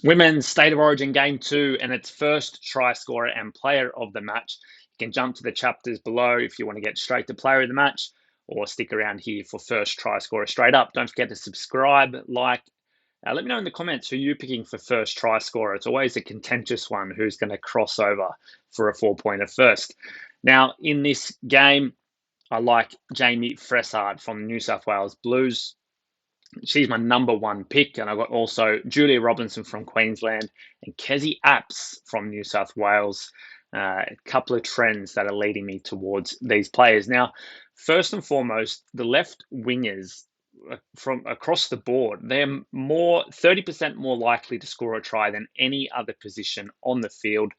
Women's State of Origin Game 2 and its first try scorer and player of the match. You can jump to the chapters below if you want to get straight to player of the match, or stick around here for first try scorer straight up. Don't forget to subscribe, like. Let me know in the comments who you're picking for first try scorer. It's always a contentious one who's going to cross over for a 4-pointer first. Now, in this game, I like Jayme Fressard from New South Wales Blues. She's my number one pick. And I've got also Julia Robinson from Queensland and Kezzy Apps from New South Wales. A couple of trends that are leading me towards these players. Now, first and foremost, the left wingers from across the board, they're 30% more likely to score a try than any other position on the field.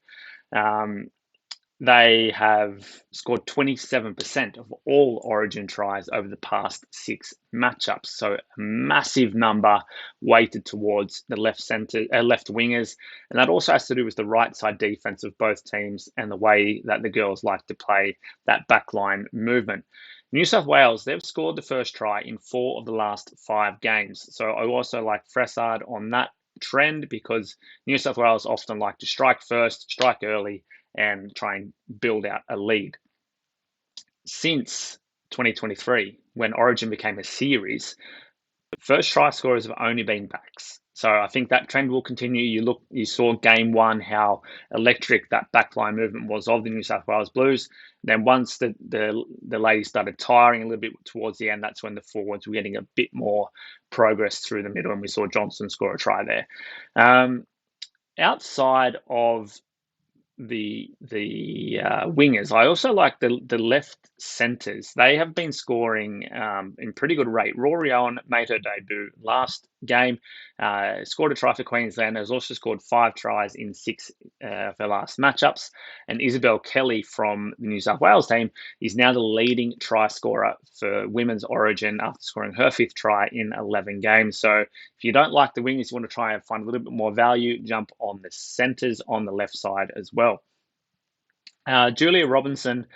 They have scored 27% of all Origin tries over the past 6 matchups. So a massive number weighted towards the left wingers. And that also has to do with the right side defense of both teams and the way that the girls like to play that backline movement. New South Wales, they've scored the first try in 4 of the last 5 games. So I also like Fressard on that trend because New South Wales often like to strike first, strike early, and try and build out a lead. Since 2023, when Origin became a series, first try scorers have only been backs. So I think that trend will continue. You saw game 1 how electric that backline movement was of the New South Wales Blues. Then once the ladies started tiring a little bit towards the end, that's when the forwards were getting a bit more progress through the middle, and we saw Johnson score a try there. Outside of the wingers, I also like the left centres. They have been scoring in pretty good rate. Rory Owen made her debut last game, scored a try for Queensland, has also scored 5 tries in 6 of her last matchups. And Isabel Kelly from the New South Wales team is now the leading try scorer for Women's Origin after scoring her 5th try in 11 games. So if you don't like the wingers, you want to try and find a little bit more value, jump on the centres on the left side as well. Julia Robinson,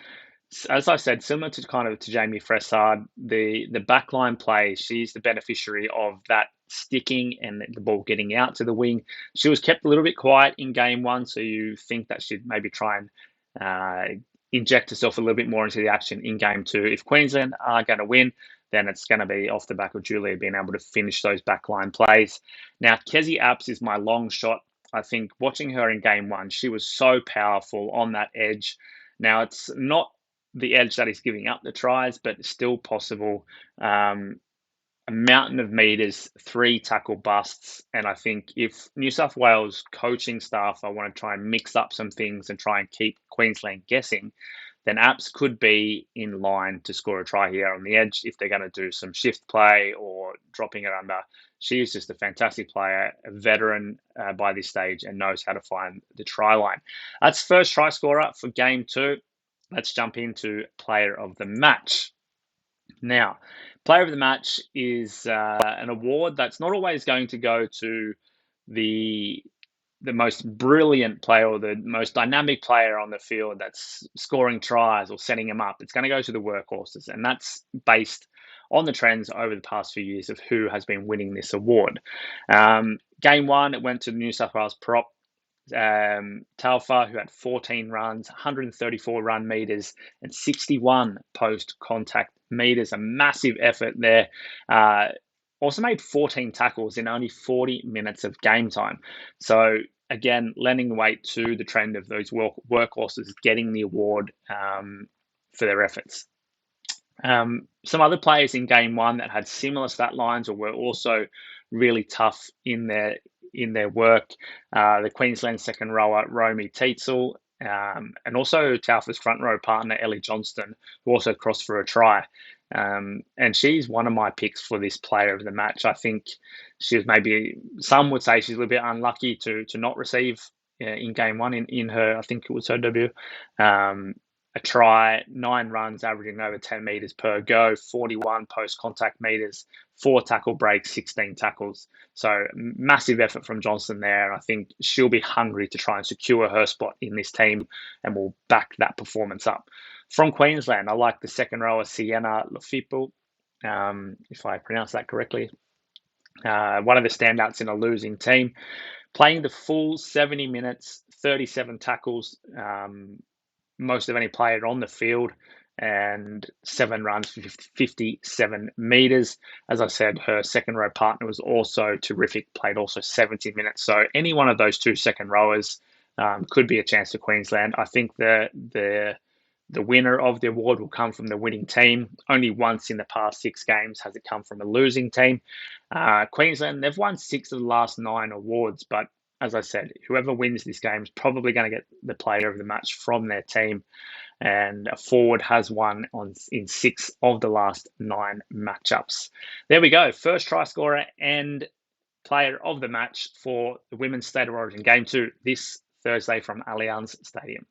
as I said, similar to Jayme Fressard, the backline play, she's the beneficiary of that sticking and the ball getting out to the wing. She was kept a little bit quiet in game 1, so you think that she'd maybe try and inject herself a little bit more into the action in game 2. If Queensland are going to win, then it's going to be off the back of Julia being able to finish those backline plays. Now, Kezzy Apps is my long shot. I think watching her in game 1, she was so powerful on that edge. Now, it's not the edge that is giving up the tries, but it's still possible. A mountain of meters, 3 tackle busts. And I think if New South Wales coaching staff, I want to try and mix up some things and try and keep Queensland guessing, then Apps could be in line to score a try here on the edge if they're going to do some shift play or dropping it under. She is just a fantastic player, a veteran by this stage, and knows how to find the try line. That's first try scorer for game 2. Let's jump into player of the match. Now, player of the match is an award that's not always going to go to the most brilliant player or the most dynamic player on the field that's scoring tries or setting them up. It's going to go to the workhorses, and that's based on the trends over the past few years of who has been winning this award. Game 1, it went to the New South Wales prop, Talfa, who had 14 runs, 134 run meters, and 61 post-contact meters. A massive effort there. Also made 14 tackles in only 40 minutes of game time. So again, lending weight to the trend of those workhorses getting the award for their efforts. Some other players in game 1 that had similar stat lines or were also really tough in their work. The Queensland second rower, Romy Teitzel, and also Taufa's front row partner, Ellie Johnston, who also crossed for a try. And she's one of my picks for this player of the match. I think she was some would say she's a little bit unlucky to not receive in game 1 in her, I think it was her debut. A try, 9 runs, averaging over 10 meters per go, 41 post-contact meters, 4 tackle breaks, 16 tackles. So massive effort from Johnston there. I think she'll be hungry to try and secure her spot in this team and will back that performance up. From Queensland, I like the second rower, Sienna Lafipu, if I pronounce that correctly. One of the standouts in a losing team. playing the full 70 minutes, 37 tackles, most of any player on the field, and 7 runs for 57 meters. As I said, her second row partner was also terrific, played also 70 minutes. So any one of those two second rowers could be a chance for Queensland. I think the winner of the award will come from the winning team. Only once in the past 6 games has it come from a losing team. Queensland, they've won 6 of the last 9 awards, but as I said, whoever wins this game is probably going to get the player of the match from their team. And a forward has won in 6 of the last 9 matchups. There we go. First try scorer and player of the match for the Women's State of Origin Game 2 this Thursday from Allianz Stadium.